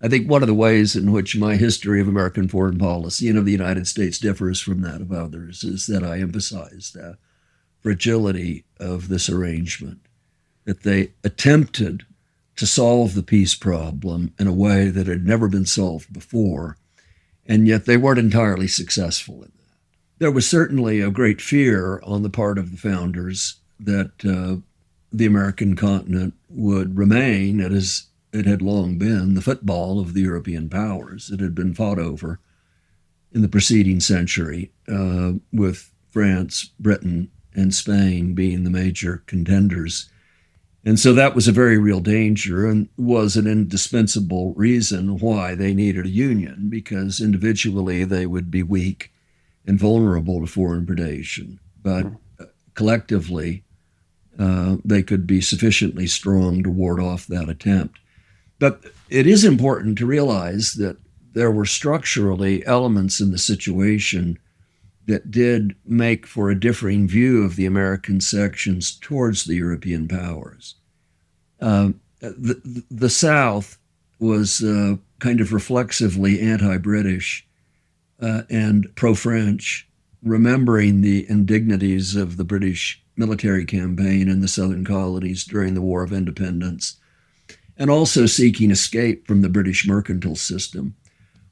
I think one of the ways in which my history of American foreign policy and of the United States differs from that of others is that I emphasize the fragility of this arrangement, that they attempted to solve the peace problem in a way that had never been solved before, and yet they weren't entirely successful in that. There was certainly a great fear on the part of the founders that the American continent would remain as it had long been, the football of the European powers. It had been fought over in the preceding century, with France, Britain, and Spain being the major contenders. And so that was a very real danger and was an indispensable reason why they needed a union, because individually they would be weak and vulnerable to foreign predation. But collectively, they could be sufficiently strong to ward off that attempt. But it is important to realize that there were structurally elements in the situation that did make for a differing view of the American sections towards the European powers. The South was kind of reflexively anti-British and pro-French, remembering the indignities of the British military campaign in the southern colonies during the War of Independence, and also seeking escape from the British mercantile system.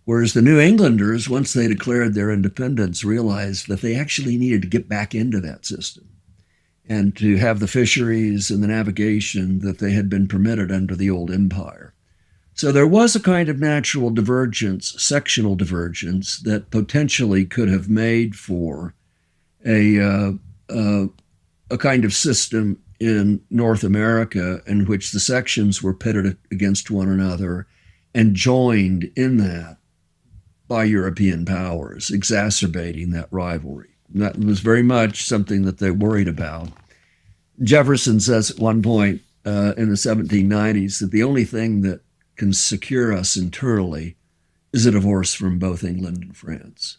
Whereas the New Englanders, once they declared their independence, realized that they actually needed to get back into that system and to have the fisheries and the navigation that they had been permitted under the old empire. So there was a kind of natural divergence, sectional divergence, that potentially could have made for a kind of system in North America in which the sections were pitted against one another and joined in that by European powers, exacerbating that rivalry. And that was very much something that they worried about. Jefferson says at one point in the 1790s that the only thing that can secure us internally is a divorce from both England and France.